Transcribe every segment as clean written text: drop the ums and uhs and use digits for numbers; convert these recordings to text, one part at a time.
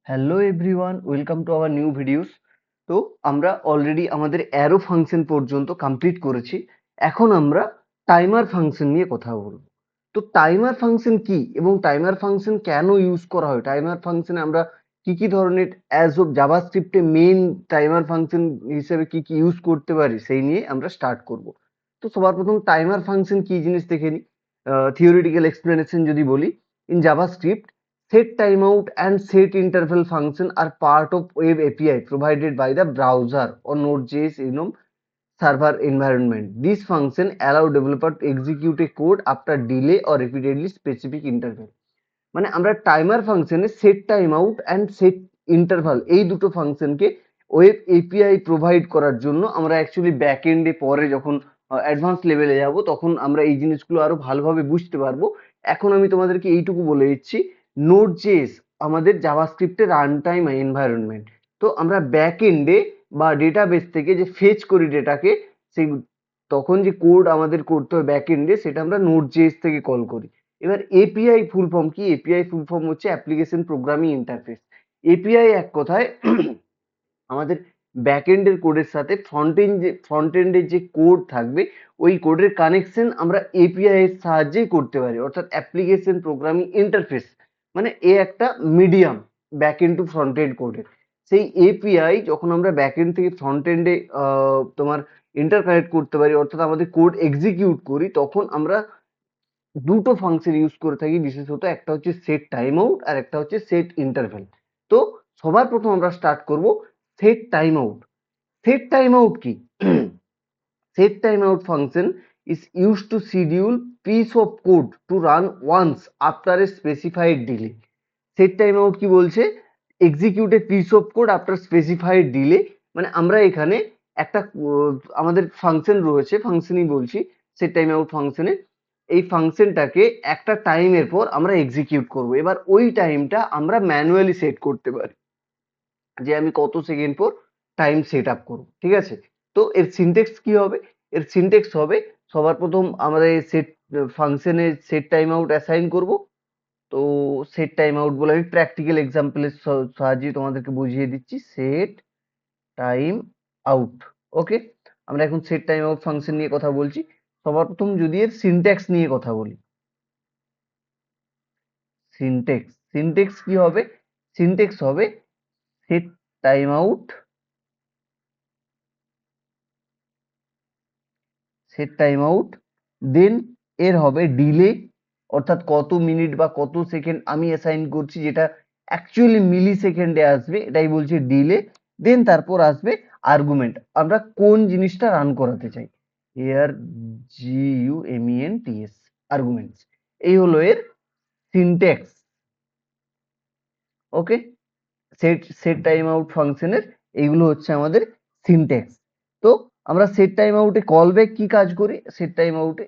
Hello everyone, welcome to our new videos. তো আমরা already আমাদের অ্যারো ফাংশন পর্যন্ত কমপ্লিট করেছি। এখন আমরা টাইমার ফাংশন নিয়ে কথা বলবো। তো টাইমার ফাংশন কি এবং টাইমার ফাংশন কেন ইউজ করা হয়, টাইমার ফাংশনে আমরা কি কি ধরনের অ্যাজ অফ জাভাস্ক্রিপ্টে মেইন টাইমার ফাংশন হিসেবে কি কি ইউজ করতে পারি সেই নিয়ে আমরা স্টার্ট করব। তো সবার প্রথম টাইমার ফাংশন কি জিনিস দেখে নিই। থিওরিটিক্যাল এক্সপ্লেনেশন যদি বলি, in JavaScript set timeout and set interval function are part of web API provided by the browser or Node.js server environment. These functions allow developer to execute a code after delay or repeatedly specific interval. মানে আমরা timer ফাংশনে set time out and set interval এই দুটো ফাংশনকে web API provide করার জন্য আমরা actually back এন্ডে পরে যখন অ্যাডভান্স লেভেলে যাব তখন আমরা এই জিনিসগুলো আরো ভালোভাবে বুঝতে পারবো। এখন আমি তোমাদেরকে এইটুকু বলে দিচ্ছি, নোড.জেএস আমাদের জাভাস্ক্রিপ্টের রান টাইম এনভায়রনমেন্ট। তো আমরা ব্যাক এন্ডে বা ডেটাবেস থেকে যে ফেচ করি ডেটাকে, সেই তখন যে কোড আমাদের করতে হয় ব্যাক এন্ডে সেটা আমরা নোড.জেএস থেকে কল করি। এবার এপিআই ফুল ফর্ম কি? এপিআই ফুল ফর্ম হচ্ছে অ্যাপ্লিকেশন প্রোগ্রামিং ইন্টারফেস। এপিআই এক কথায় আমাদের ব্যাকএন্ডের কোডের সাথে ফ্রন্ট এন্ডের যে কোড থাকবে ওই কোডের কানেকশন আমরা এপিআই এর সাহায্যেই করতে পারি, অর্থাৎ অ্যাপ্লিকেশন প্রোগ্রামিং ইন্টারফেস। মানে এ একটা medium backend to front end কোডের। সেই এপিআই যখন আমরা ব্যাকএন্ড থেকে ফ্রন্ট এন্ডে তোমার ইন্টারকানেক্ট করতে পারি, অর্থাৎ আমাদের কোড এক্সিকিউট করি, তখন আমরা দুটো ফাংশন ইউজ করে থাকি বিশেষত। একটা হচ্ছে সেট টাইম আউট আর একটা হচ্ছে সেট ইন্টারভ্যাল। তো সবার প্রথম আমরা স্টার্ট করব set time out. Set time out কি? Set time out function is used to schedule piece of code to run once after a specified delay. Set time out কি বলছে? Execute a piece of code after specified delay. মানে আমরা এখানে একটা আমাদের function রয়েছে, ফাংশনই বলছি সেট টাইম আউট ফাংশনে। এই ফাংশনটাকে একটা টাইমের পর আমরা এক্সিকিউট করব। এবার ওই টাইমটা আমরা ম্যানুয়ালি সেট করতে পারি যে আমি কত সেকেন্ড পর টাইম সেট আপ করবো, ঠিক আছে? তো এর সিনটেক্স কি হবে? এর সিনটেক্স হবে, সবার প্রথম আমরা সেট ফাংশনে সেট টাইম আউট অ্যাসাইন করব। তো সেট টাইম আউট বলে আমি প্র্যাকটিক্যাল এক্সাম্পলের সাহায্যে তোমাদেরকে বুঝিয়ে দিচ্ছি। সেট টাইম আউট, ওকে। আমরা এখন সেট টাইম আউট ফাংশন নিয়ে কথা বলছি। সবার প্রথম যদি এর সিনট্যাক্স নিয়ে কথা বলি, সিনট্যাক্স কি হবে? সিনট্যাক্স হবে set time out, set time out, then এর হবে ডিলে, অর্থাৎ কত মিনিট বা কত সেকেন্ড আমি অ্যাসাইন করছি, যেটা অ্যাকচুয়ালি মিলি সেকেন্ডে আসবে, এটাই বলছে ডিলে। দেন তারপর আসবে আর্গুমেন্ট, আমরা কোন জিনিসটা রান করাতে চাই। এর GUMENTS, আর্গুমেন্টস। এই হলো এর সিনট্যাক্স, ওকে। সেট সেট টাইম আউট ফাংশনের এইগুলো হচ্ছে আমাদের সিনট্যাক্স। তো আমরা সেট টাইম আউটে কল ব্যাক কি কাজ করি? সেট টাইম আউটে,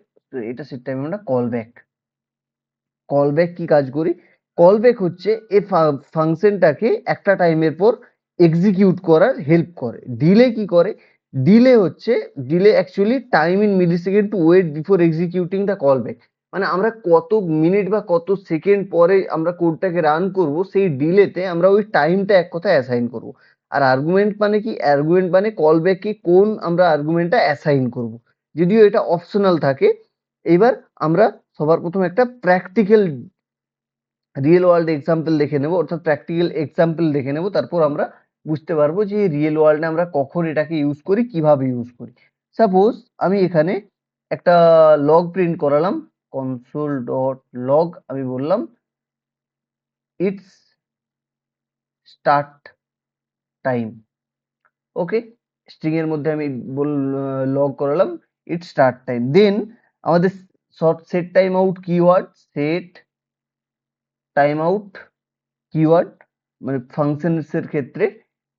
এটা সেট টাইম আউট না, কল ব্যাক। কল ব্যাক কি কাজ করি? কল ব্যাক হচ্ছে এই ফাংশনটাকে একটা টাইমের পর এক্সিকিউট করার হেল্প করে। ডিলে কি করে? ডিলে হচ্ছে, delay actually time in millisecond to wait before executing the callback. মানে আমরা কত মিনিট বা কত সেকেন্ড পরে আমরা কোডটাকে রান করব, সেই ডিলেতে আমরা ওই টাইমটা এক কথায় অ্যাসাইন করব। আর আর্গুমেন্ট মানে কি? আর্গুমেন্ট মানে কল ব্যাকে কোন আমরা আর্গুমেন্টটা অ্যাসাইন করব, যদিও এটা অপশনাল থাকে। এবার আমরা সবার প্রথম একটা প্র্যাকটিক্যাল রিয়েল ওয়ার্ল্ড এক্সাম্পল দেখে নেব, অর্থাৎ প্র্যাকটিক্যাল এক্সাম্পল দেখে নেব, তারপর আমরা বুঝতে পারবো যে রিয়েল ওয়ার্ল্ডে আমরা কখন এটাকে ইউজ করি, কিভাবে ইউজ করি। সাপোজ আমি এখানে একটা লগ প্রিন্ট করালাম, কনসোল ডট লগ, আমি বললাম it's start time, okay. String এর মধ্যে আমি লগ করালাম ইটস স্টার্ট টাইম। দেন আমাদের short set time out keyword, set time out keyword মানে ফাংশনস এর ক্ষেত্রে।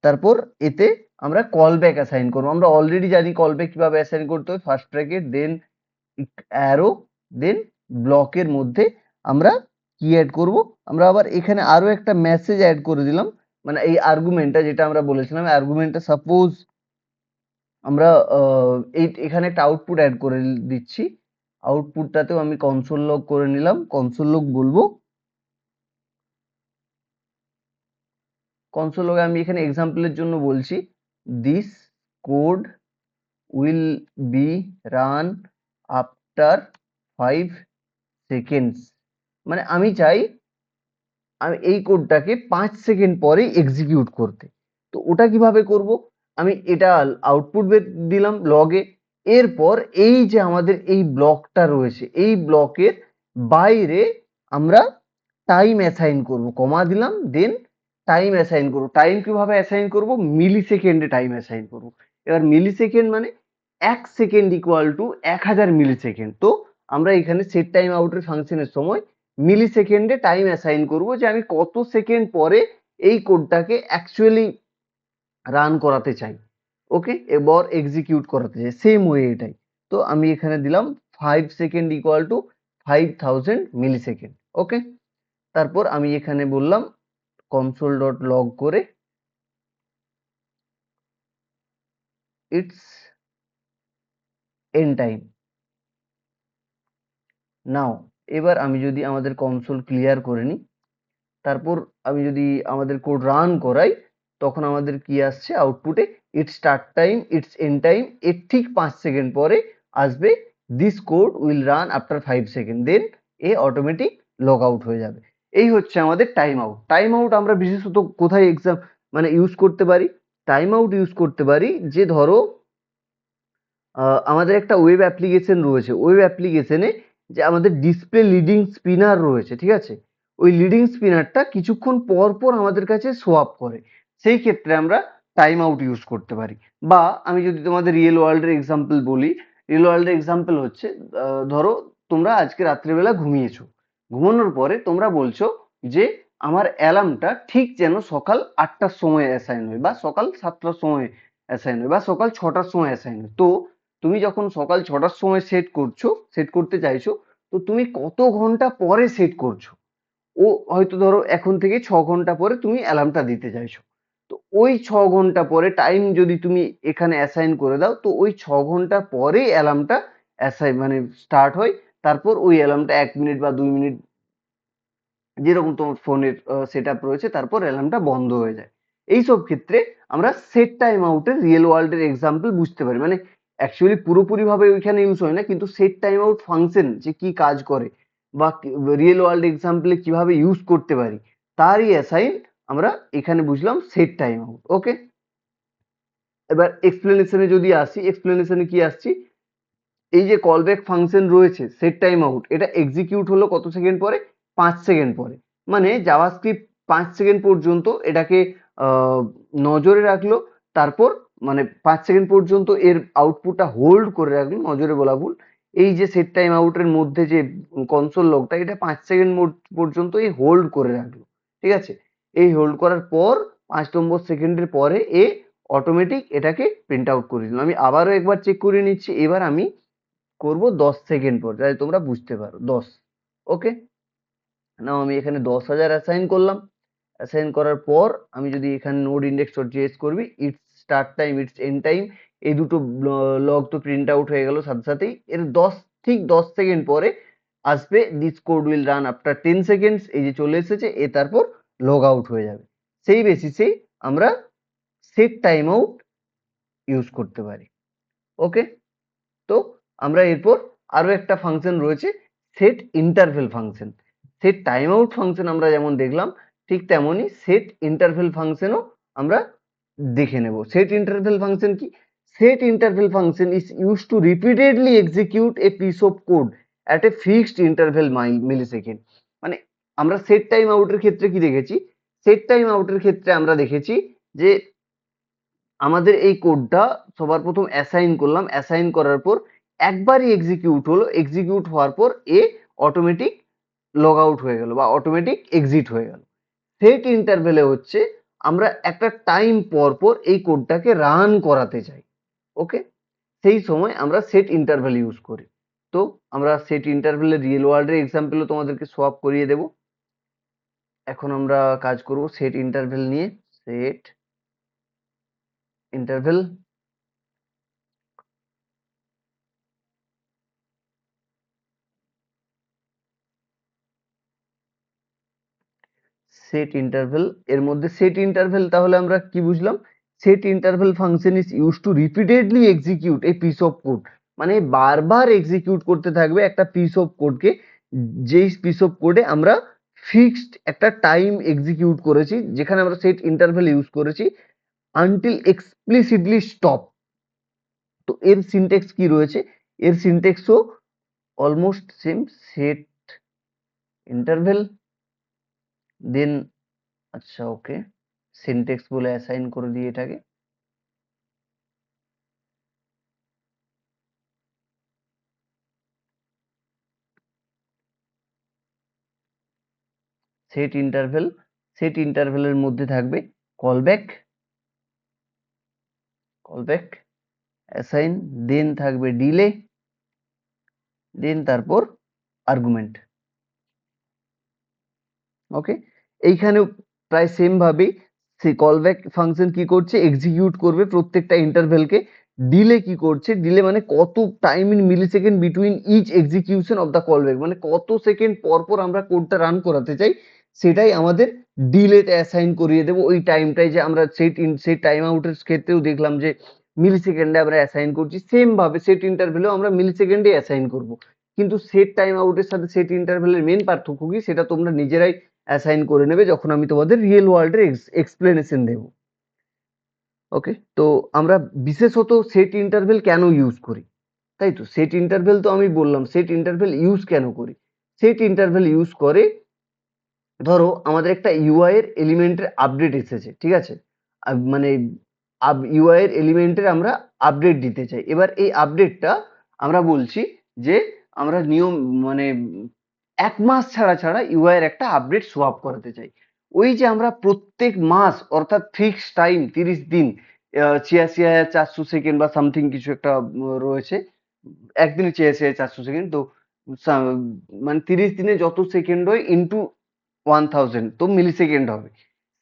তারপর এতে আমরা কল ব্যাক অ্যাসাইন করবো। আমরা অলরেডি জানি কল ব্যাক কিভাবে অ্যাসাইন করতে হয়, ফার্স্ট ব্র্যাকেট দেন অ্যারো দেন ব্লকের মধ্যে আমরা কি অ্যাড করব, আমরা আবার এখানে আরো একটা মেসেজ অ্যাড করে দিলাম। মানে এই আর্গুমেন্টটা যেটা আমরা বলেছিলাম, আর্গুমেন্টটা সাপোজ আমরা এই এখানে একটা আউটপুট অ্যাড করে দিচ্ছি। আউটপুটটাতেও আমি কনসোল লগ করে নিলাম, কনসোল লগ বলবো কনসোল লগে আমি এখানে এক্সাম্পলের জন্য বলছি this code will be run after 5 seconds. মানে আমি চাই আমি এই কোডটাকে 5 সেকেন্ড পরে এক্সিকিউট করতে। তো ওটা কিভাবে করব? আমি এটা আউটপুট দিলাম লগে। এরপর এই যে আমাদের এই ব্লকটা রয়েছে, এই ব্লকের বাইরে আমরা টাইম অ্যাসাইন করব। কমা দিলাম, দেন টাইম অ্যাসাইন করব। টাইম কিভাবে অ্যাসাইন করব? মিলি সেকেন্ডে টাইম অ্যাসাইন করব। এবার মিলি সেকেন্ড মানে 1 second equal to 1000 millisecond. তো আমরা এখানে সেট টাইম আউটের ফাংশনের সময় মিলি সেকেন্ডে টাইম অ্যাসাইন করব যে আমি কত সেকেন্ড পরে এই কোডটাকে অ্যাকচুয়ালি রান করাতে চাই। ওকে, এবার এক্সিকিউট করাতে চাই, সেম ওয়ে এটাই। তো আমি এখানে দিলাম 5 second equal to 5000 millisecond. Okay, তারপর আমি এখানে বললাম কনসোল ডট লগ করে ইটস এন্ড টাইম। নাও এবার আমি যদি আমাদের কনসোল ক্লিয়ার করে নিই, তারপর আমি যদি আমাদের কোড রান করাই, তখন আমাদের কি আসছে আউটপুটে? It's start time, it's end time. এর ঠিক 5 সেকেন্ড পরে আসবে this code will run after 5 second, then a automatic log out হয়ে যাবে। এই হচ্ছে আমাদের টাইম আউট। টাইম আউট আমরা বিশেষত কোথায় মানে ইউজ করতে পারি? টাইম আউট ইউজ করতে পারি যে ধরো আমাদের একটা ওয়েব অ্যাপ্লিকেশন রয়েছে, ওয়েব অ্যাপ্লিকেশনে যে আমাদের ডিসপ্লে লিডিং স্পিনার রয়েছে, ঠিক আছে? ওই লিডিং স্পিনারটা কিছুক্ষণ পর পর আমাদের কাছে শো আপ করে। সেই ক্ষেত্রে আমরা টাইম আউট ইউজ করতে পারি। বা আমি যদি তোমাদের রিয়েল ওয়ার্ল্ডের এক্সাম্পল বলি, রিয়েল ওয়ার্ল্ডের এক্সাম্পল হচ্ছে ধরো তোমরা আজকে রাত্রেবেলা ঘুমিয়েছো, ঘুমানোর পরে তোমরা বলছো যে আমার অ্যালার্মটা ঠিক যেন সকাল 8টার সময় অ্যাসাইন হয়, বা সকাল 7টার সময় অ্যাসাইন হয়, বা সকাল 6টার সময় অ্যাসাইন হয়। তো তুমি যখন সকাল 6টার সময় সেট করতে চাইছো, তো তুমি কত ঘন্টা পরে সেট করছো? ও হয়তো ধরো এখন থেকে 6 ঘন্টা পরে তুমি অ্যালার্মটা দিতে চাইছো। তো ওই 6 ঘন্টা পরে টাইম যদি তুমি এখানে অ্যাসাইন করে দাও, তো ওই 6 ঘন্টা পরেই অ্যালার্মটা মানে স্টার্ট হয়। তারপর ওই অ্যালার্মটা 1 মিনিট বা 2 মিনিট যেরকম তোমার ফোনের সেট আপ রয়েছে, তারপর অ্যালার্মটা বন্ধ হয়ে যায়। এইসব ক্ষেত্রে আমরা সেট টাইম আউটের রিয়েল ওয়ার্ল্ডের এক্সাম্পল বুঝতে পারি। মানে অ্যাকচুয়ালি পুরোপুরিভাবে ওইখানে ইউজ হয় না, কিন্তু সেট টাইম আউট ফাংশন যে কি কাজ করে বা রিয়েল ওয়ার্ল্ড এক্সাম্পলে কিভাবে ইউজ করতে পারি, তারই অ্যাসাইন আমরা এখানে বুঝলাম সেট টাইম আউট। ওকে, এবার এক্সপ্লেনেশনে যদি আসি, এক্সপ্লেনেশনে কি আসছি? এই যে কলব্যাক ফাংশন রয়েছে সেট টাইম আউট, এটা এক্সিকিউট হলো কত সেকেন্ড পরে? 5 সেকেন্ড পরে। মানে জাভাস্ক্রিপ্ট 5 সেকেন্ড পর্যন্ত এটাকে আহ, নজরে রাখলো। তারপর মানে 5 সেকেন্ড পর্যন্ত এর আউটপুটটা হোল্ড করে রাখলো, নজরে বলা ভুল। এই যে সেট টাইম আউটের মধ্যে যে কনসোল লগটা, এটা 5 সেকেন্ড পর্যন্ত এই হোল্ড করে রাখলো, ঠিক আছে? এই হোল্ড করার পর 5 নম্বর সেকেন্ডের পরে এ অটোমেটিক এটাকে প্রিন্ট আউট করে দিল। আমি আবারও একবার চেক করে নিচ্ছি। এবার আমি করব 10 সেকেন্ড পর, যাতে তোমরা বুঝতে পারো। 10। ওকে, নাও আমি এখানে 10,000 অ্যাসাইন করলাম। অ্যাসাইন করার পর আমি যদি এখানে নোড ইন্ডেক্স ডট জেএস করবি, it's start time, it's end time, এই দুটো লগ তো প্রিন্ট আউট হয়ে গেল সাথে সাথেই। এর 10 সেকেন্ড পরে আসবে this code will run after 10 seconds, এই যে চলে এসেছে। এ তারপর লগ আউট হয়ে যাবে। সেই বেসিসেই আমরা সেট টাইম আউট ইউজ করতে পারি। ওকে, তো আমরা এরপর আরো একটা ফাংশন রয়েছে set interval function. Set time out function আমরা যেমন দেখলাম, ঠিক তেমনই সেট ইন্টারভেল ফাংশনও আমরা দেখে নেব। সেট ইন্টারভেল ফাংশন কি? Set interval function is use to repeatedly execute a piece of code at a fixed interval millisecond. মানে আমরা সেট টাইম আউটের ক্ষেত্রে কি দেখেছি? সেট টাইম আউটের ক্ষেত্রে আমরা দেখেছি যে আমাদের এই কোডটা সবার প্রথম অ্যাসাইন করলাম, অ্যাসাইন করার পর একবারই এক্সিকিউট হলো, এক্সিকিউট হওয়ার পর এ অটোমেটিক লগ আউট হয়ে গেল বা অটোমেটিক এক্সিট হয়ে গেল। সেট ইন্টারভেলে হচ্ছে আমরা একটা টাইম পর পর এই কোডটাকে রান করাতে চাই। ওকে, সেই সময় আমরা সেট ইন্টারভেল ইউজ করি। তো আমরা সেট ইন্টারভেলের রিয়েল ওয়ার্ল্ডের এক্সাম্পলও তোমাদেরকে সোয়াপ করিয়ে দেব। এখন আমরা কাজ করব সেট ইন্টারভেল নিয়ে। সেট ইন্টারভেল, সেট ইন্টারভেল, এর মধ্যে সেট ইন্টারভেল তাহলে আমরা কি বুঝলাম? Set interval function is use to repeatedly execute a piece of code, মানে বারবার এক্সিকিউট করতে থাকবে একটা পিস অফ কোডকে, যেই পিস অফ কোডে আমরা ফিক্সড একটা টাইম এক্সিকিউট করেছি, যেখানে আমরা সেট ইন্টারভেল ইউজ করেছি, আনটিল এক্সপ্লিসিটলি স্টপ। তো এর সিনট্যাক্স কি রয়েছে? এর সিনট্যাক্সও অলমোস্ট সেম, সেট ইন্টারভেল দেন, আচ্ছা ওকে, সিনট্যাক্স বলে অ্যাসাইন করে দিই এটাকে। সেট ইন্টারভেল, সেট ইন্টারভেলের মধ্যে থাকবে কলব্যাক, কলব্যাক অ্যাসাইন, দেন থাকবে ডিলে, দেন তারপর আর্গুমেন্ট। ওকে, এইখানেও প্রায় সেম ভাবেই সেই কলব্যাক ফাংশন কি করছে, এক্সিকিউট করবে প্রত্যেকটা ইন্টারভেলকে। ডিলে কি করছে, ডিলে মানে কত time in millisecond between each execution of the callback, মানে কত সেকেন্ড পর পর আমরা কোডটা রান করাতে চাই, সেটাই আমাদের ডিলেতে অ্যাসাইন করিয়ে দেবো ওই টাইমটাই, যে আমরা সেই টাইম আউটের ক্ষেত্রেও দেখলাম যে মিলি সেকেন্ডে আমরা অ্যাসাইন করছি, সেম ভাবে সেট ইন্টারভেলেও আমরা মিলি সেকেন্ডে অ্যাসাইন করব। কিন্তু সেট টাইম আউটের সাথে সেট ইন্টারভেলের মেন পার্থক্য কি, সেটা তোমরা নিজেরাই অ্যাসাইন করে নেবে যখন আমি তোমাদের রিয়েল ওয়ার্ল্ডের এক্সপ্লেনেশন দেব। ওকে, তো আমরা বিশেষত সেট ইন্টারভেল কেন ইউজ করি, তাই তো? সেট ইন্টারভেল তো আমি বললাম, সেট ইন্টারভেল ইউজ কেন করি? সেট ইন্টারভেল ইউজ করে, ধরো আমাদের একটা ইউআই এর এলিমেন্টের আপডেট এসেছে, ঠিক আছে? মানে ইউআই এর এলিমেন্টের আমরা আপডেট দিতে চাই। এবার এই আপডেটটা আমরা বলছি যে আমরা নিয়ম মানে 1 মাস ছাড়া ছাড়া ইউআই এর একটা আপডেট সোয়াপ করাতে চাই। ওই যে আমরা প্রত্যেক মাস অর্থাৎ ফিক্সড টাইম 30 দিন, ৮৬,৪০০ সেকেন্ড বা সামথিং কিছু একটা রয়েছে, একদিনে ৮৬,৪০০ সেকেন্ড, তো মানে 30 দিনে যত সেকেন্ড হয় ইন্টু 1000 তো মিলি সেকেন্ড হবে।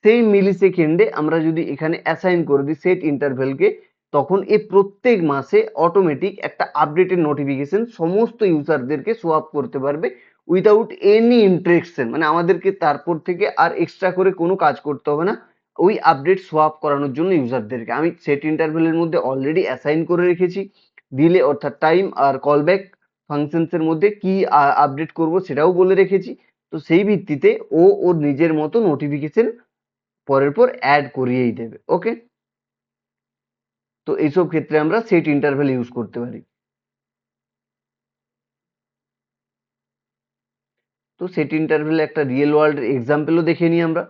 সেই মিলি সেকেন্ডে আমরা যদি এখানে অ্যাসাইন করে দিই সেট ইন্টারভেলকে, তখন এই প্রত্যেক মাসে অটোমেটিক একটা আপডেটের নোটিফিকেশন সমস্ত ইউজারদেরকে শো আপ করতে পারবে উইদাউট এনি ইন্টারেকশন, মানে আমাদেরকে তারপর থেকে আর এক্সট্রা করে কোনো কাজ করতে হবে না ওই আপডেট শো আপ করানোর জন্য ইউজারদেরকে। আমি সেট ইন্টারভেলের মধ্যে অলরেডি অ্যাসাইন করে রেখেছি দিলে, অর্থাৎ টাইম আর কলব্যাক ফাংশনস এর মধ্যে কি আপডেট করব সেটাও বলে রেখেছি। তো সেই ভিত্তিতে ও ওর নিজের মতো নোটিফিকেশন পরের পর অ্যাড করিয়েই দেবে। ওকে, তো এইসব ক্ষেত্রে আমরা সেট ইন্টারভেল ইউজ করতে পারি। তো সেট ইন্টারভেলে একটা রিয়েল ওয়ার্ল্ড এক্সাম্পলও দেখে নিই আমরা।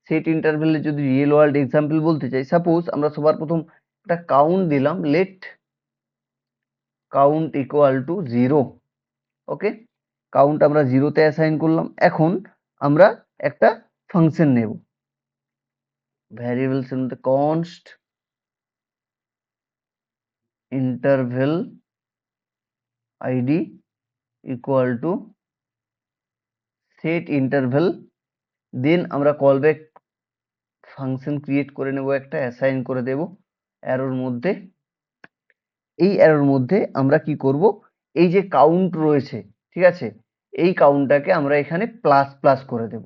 সেট ইন্টারভেলে যদি রিয়েল ওয়ার্ল্ড এক্সাম্পল বলতে চাই, সাপোজ আমরা সবার প্রথম একটা কাউন্ট দিলাম, let count equal to 0। Okay, count আমরা 0-তে অ্যাসাইন করলাম। এখন আমরা একটা ফাংশন নেব, ভ্যারিয়েবলস এর মধ্যে const interval ID equal to set interval, then আমরা কলব্যাক ফাংশন ক্রিয়েট করে নেব, একটা অ্যাসাইন করে দেব অ্যারোর মধ্যে। এই অ্যারোর মধ্যে আমরা কি করব, এই যে কাউন্ট রয়েছে, ঠিক আছে, এই কাউন্টটাকে আমরা এখানে প্লাস প্লাস করে দেব।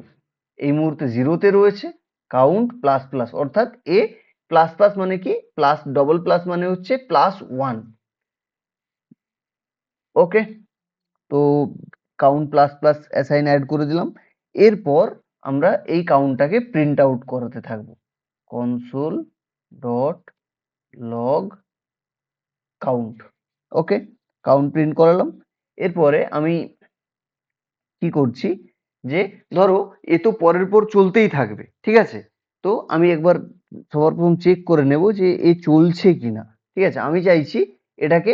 এই মুহূর্তে 0-তে রয়েছে, কাউন্ট প্লাস প্লাস, অর্থাৎ এ প্লাস প্লাস মানে কি, প্লাস ডবল প্লাস মানে হচ্ছে +1। ওকে, তো count plus plus assign add করে দিলাম। এরপর আমরা এই কাউন্টটাকে প্রিন্ট আউট করাতে থাকবো, কনসোল ডট লগ কাউন্ট। ওকে, কাউন্ট প্রিন্ট করালাম। এরপরে আমি কি করছি, যে ধরো এ তো পরের পর চলতেই থাকবে, ঠিক আছে? তো আমি একবার সবার প্রথম চেক করে নেব যে এ চলছে কিনা। ঠিক আছে, আমি চাইছি এটাকে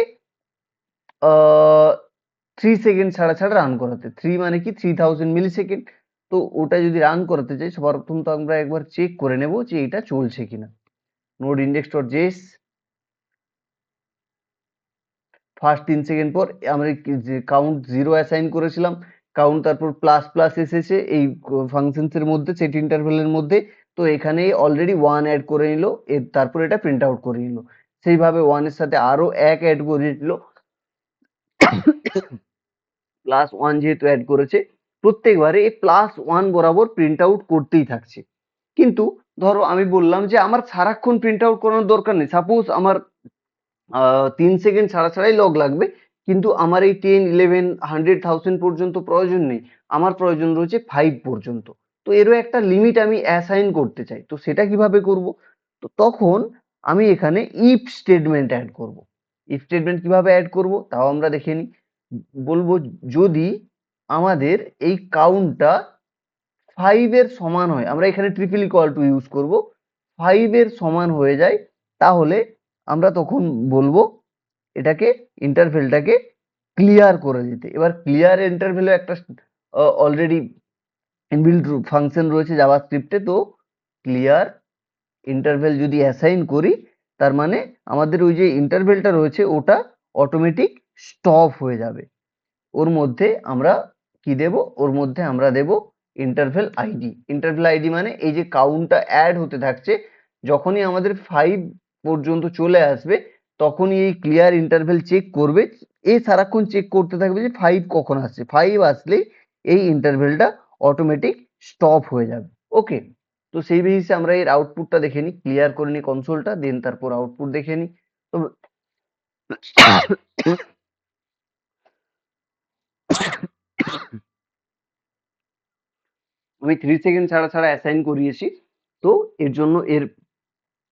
3 সেকেন্ড ছাড়া ছাড়া রান করাতে। 3 মানে কি, 3000 মিলি সেকেন্ড। তো ওটা যদি রান করাতে চাই, সবার প্রথম তো আমরা একবার চেক করে নেব যে এটা চলছে কিনা। Node index dot JS, first 3 second পর আমরা যে কাউন্ট 0 অ্যাসাইন করেছিলাম, কাউন্ট তারপর প্লাস প্লাস এসেছে এই ফাংশনস এর মধ্যে, সেট ইন্টারভেলের মধ্যে। তো এখানে অলরেডি 1 অ্যাড করে নিল, এর তারপর এটা প্রিন্ট আউট করে নিল। সেইভাবে 1 এর সাথে আরো 1 অ্যাড করে দিল, +1 যেহেতু অ্যাড করেছে, প্রত্যেকবারে এই +1 বরাবর প্রিন্ট আউট করতেই থাকছে। কিন্তু ধরো আমি বললাম যে আমার সারাক্ষণ প্রিন্ট আউট করানোর দরকার নেই। সাপোজ আমার 3 সেকেন্ড ছাড়া ছাড়াই লগ লাগবে। কিন্তু আমার এই 10, 11, 100, 1000 পর্যন্ত প্রয়োজন নেই। আমার প্রয়োজন রয়েছে 5 পর্যন্ত। তো এরও একটা লিমিট আমি অ্যাসাইন করতে চাই। তো সেটা কিভাবে করব? তো তখন আমি এখানে ইফ স্টেটমেন্ট এড করব। ইফ স্টেটমেন্ট কিভাবে এড করব তাও আমরা দেখে নিই। বলবো যদি আমাদের এই কাউন্টটা 5 এর সমান হয়, আমরা এখানে ট্রিপল ইকুয়াল টু ইউজ করব। 5 এর সমান হয়ে যায় তাহলে আমরা তখন বলবো এটাকে ইন্টারভেলটাকে ক্লিয়ার করে দিতে। এবার ক্লিয়ার ইন্টারভেলও একটা অলরেডি ইনবিল্ট ফাংশন রয়েছে জাভাস্ক্রিপ্টে। তো ক্লিয়ার ইন্টারভেল যদি অ্যাসাইন করি তার মানে আমাদের ওই যে ইন্টারভেলটা রয়েছে ওটা অটোমেটিক স্টপ হয়ে যাবে। ওর মধ্যে আমরা কি দেব? ওর মধ্যে আমরা দেব ইন্টারভেল আইডি। ইন্টারভেল আইডি মানে এই যে কাউন্টটা অ্যাড হতে থাকছে, যখনই আমাদের 5 পর্যন্ত চলে আসবে তখনই এই ক্লিয়ার ইন্টারভেল চেক করবে। এ সারাক্ষণ চেক করতে থাকবে যে 5 কখন আসছে। 5 আসলেই এই ইন্টারভেলটা অটোমেটিক স্টপ হয়ে যাবে। ওকে, তো সেই বেসিসে আমরা এর আউটপুটটা দেখে নিই, ক্লিয়ার করে নিই কনসোলটা, দেন তারপর আউটপুট দেখে নিই। তো আমি 3 সেকেন্ড ছাড়া ছাড়া অ্যাসাইন করিয়েছি। তো এর জন্য এর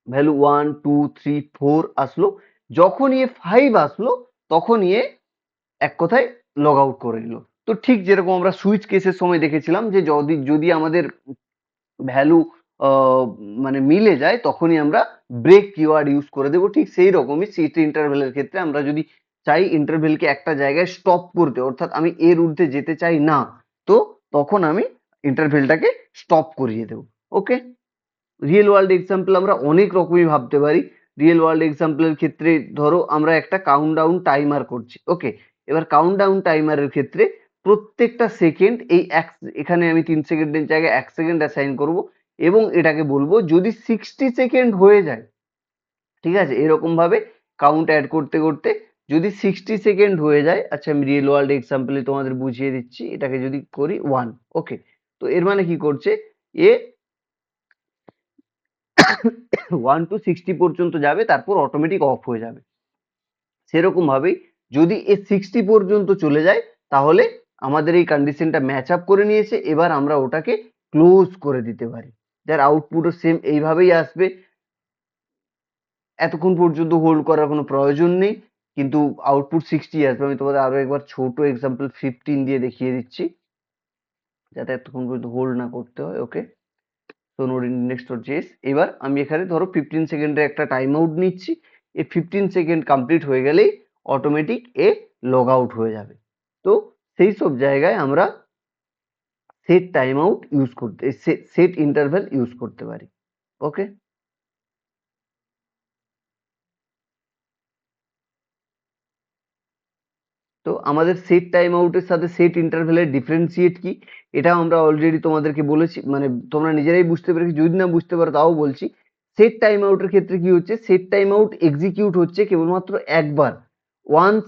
ভ্যালু 1, 2, 3, 4 আসলো। যখনই এ 5 আসলো তখনই এ এক কথায় লগ আউট করে নিল। তো ঠিক যেরকম আমরা সুইচ কেসের সময় দেখেছিলাম যে যদি যদি আমাদের ভ্যালু মানে মিলে যায় তখনই আমরা ব্রেক কিওয়ার্ড ইউজ করে দেবো। ঠিক সেই রকমই সিট ইন্টারভেলের ক্ষেত্রে আমরা যদি চাই ইন্টারভেলকে একটা জায়গায় স্টপ করতে, অর্থাৎ আমি এর ঊর্ধ্বে যেতে চাই না, তো তখন আমি ইন্টারভেলটাকে স্টপ করিয়ে দেবো। ওকে, রিয়েল ওয়ার্ল্ড এক্সাম্পল আমরা অনেক রকমই ভাবতে পারি। রিয়েল ওয়ার্ল্ড এক্সাম্পলের ক্ষেত্রে ধরো আমরা একটা কাউন্টডাউন টাইমার করছি। ওকে, এবার কাউন্টডাউন টাইমারের ক্ষেত্রে প্রত্যেকটা সেকেন্ড এই এখানে আমি 3 সেকেন্ডের জায়গায় 1 সেকেন্ড অ্যাসাইন করব এবং এটাকে বলবো যদি 60 সেকেন্ড হয়ে যায়, ঠিক আছে, এরকম ভাবে কাউন্ট অ্যাড করতে করতে যদি 60 সেকেন্ড হয়ে যায়, আচ্ছা আমি রিয়েল ওয়ার্ল্ড এক্সাম্পলে তোমাদের বুঝিয়ে দিচ্ছি, এটাকে যদি করি 1। ওকে, তো এর মানে কি করছে এ 1 to 60 পর্যন্ত যাবে, তারপর অটোমেটিক অফ হয়ে যাবে। সেরকম ভাবেই যদি এ 60 পর্যন্ত চলে যায় তাহলে আমাদের এই কন্ডিশনটা ম্যাচ আপ করে নিয়েছে। এবার আমরা ওটাকে ক্লোজ করে দিতে পারি, যার আউটপুটও সেম এইভাবেই আসবে। এতক্ষণ পর্যন্ত হোল্ড করার কোনো প্রয়োজন নেই, কিন্তু আউটপুট 60 আসবে। আমি তোমাদের আরো একবার ছোট এক্সাম্পল 15 দিয়ে দেখিয়ে দিচ্ছি যাতে এতক্ষণ পর্যন্ত হোল্ড না করতে হয়। ওকে, তো নোড ইন্ডেক্স ডট জেএস। এবার আমি এখানে ধরো 15 সেকেন্ডের একটা টাইম আউট নিচ্ছি। এই 15 সেকেন্ড কমপ্লিট হয়ে গেলেই অটোমেটিক এ লগ আউট হয়ে যাবে। তো সেই সব জায়গায় আমরা সেট টাইম আউট ইউজ করতে, সেট ইন্টারভ্যাল ইউজ করতে পারি। ওকে, তো আমাদের সেট টাইম আউটের সাথে সেট ইন্টারভ্যালের ডিফারেন্সিয়েট কি এটাও আমরা অলরেডি তোমাদেরকে বলেছি, মানে তোমরা নিজেরাই বুঝতে পেরেছি। যদি না বুঝতে পারো তাও বলছি। সেট টাইম আউটের ক্ষেত্রে কি হচ্ছে, সেট টাইম আউট এক্সিকিউট হচ্ছে কেবলমাত্র একবার, once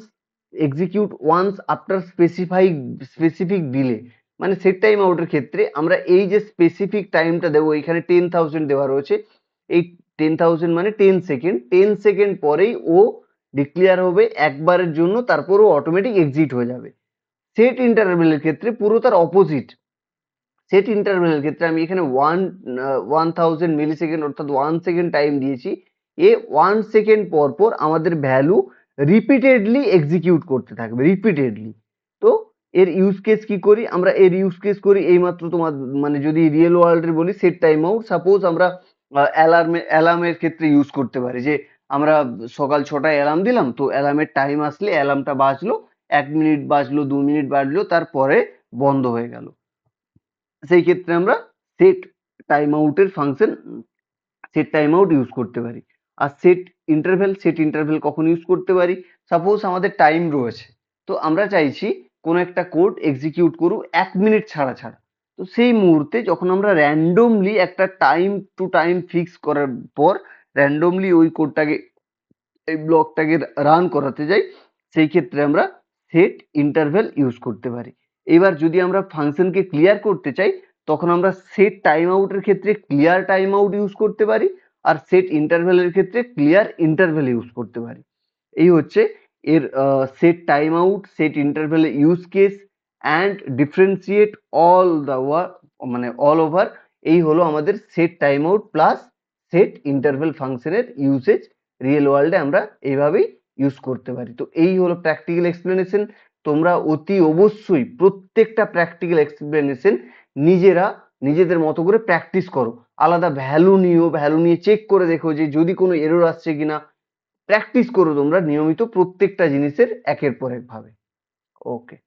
execute once after specific delay. মানে সেট টাইম আউটের ক্ষেত্রে আমরা এই যে স্পেসিফিক টাইমটা দেবো, এখানে 10,000 দেওয়া রয়েছে। এই 10,000 মানে 10 সেকেন্ড, 10 সেকেন্ড পরেই ও ডিক্লেয়ার হবে একবারের জন্য, তারপর ও অটোমেটিক এক্সিট হয়ে যাবে। সেট ইন্টারভেলের ক্ষেত্রে পুরো তার অপোজিট। সেট ইন্টারভেলের ক্ষেত্রে আমি এখানে 1000 মিলি সেকেন্ড অর্থাৎ 1 সেকেন্ড টাইম দিয়েছি। এ 1 সেকেন্ড পর পর আমাদের ভ্যালু রিপিটেডলি এক্সিকিউট করতে থাকবে, রিপিটেডলি। তো এর ইউজ কেস কি করি আমরা, এর ইউজ কেস করি এইমাত্র তোমার, মানে যদি রিয়েল ওয়ার্ল্ডের বলি সেট টাইম আউট, সাপোজ আমরা অ্যালার্মের ক্ষেত্রে ইউজ করতে পারি যে আমরা সকাল 6টায় অ্যালার্ম দিলাম, তো অ্যালার্মের টাইম আসলে অ্যালার্মটা বাজলো, 1 মিনিট বাজলো, 2 মিনিট বাজলো, তারপরে বন্ধ হয়ে গেল। সেই ক্ষেত্রে আমরা সেট টাইম আউটের function, set time out use করতে পারি। আর সেট ইন্টারভেল কখন ইউজ করতে পারি, সাপোজ আমাদের টাইম রয়েছে, তো আমরা চাইছি কোনো একটা কোড এক্সিকিউট করুক 1 মিনিট ছাড়া ছাড়া। তো সেই মুহূর্তে যখন আমরা র্যান্ডমলি একটা টাইম টু টাইম ফিক্স করার পর র্যান্ডমলি ওই কোডটাকে, এই ব্লকটাকে রান করাতে যাই, সেই ক্ষেত্রে আমরা সেট ইন্টারভেল ইউজ করতে পারি। এবার যদি আমরা ফাংশনকে ক্লিয়ার করতে চাই তখন আমরা সেট টাইম আউটের ক্ষেত্রে ক্লিয়ার টাইম আউট ইউজ করতে পারি আর সেট ইন্টারভ্যালের ক্ষেত্রে ক্লিয়ার ইন্টারভ্যাল ইউজ করতে পারি। এই হচ্ছে এর সেট টাইম আউট, সেট ইন্টারভ্যালের use case and differentiate all the মানে অল ওভার। এই হলো আমাদের set time out plus set interval ফাংশনের ইউসেজ। রিয়েল ওয়ার্ল্ডে আমরা এইভাবেই ইউজ করতে পারি। তো এই হলো প্র্যাকটিক্যাল এক্সপ্লেনেশন। তোমরা অতি অবশ্যই প্রত্যেকটা প্র্যাকটিক্যাল এক্সপ্লেনেশন নিজেরা নিজেদের মতো করে প্র্যাকটিস করো। আলাদা ভ্যালু নিও, ভ্যালু নিয়ে চেক করে দেখো যে যদি কোনো এরর আসছে কিনা। প্র্যাকটিস করো তোমরা নিয়মিত প্রত্যেকটা জিনিসের একের পর এক ভাবে। ওকে।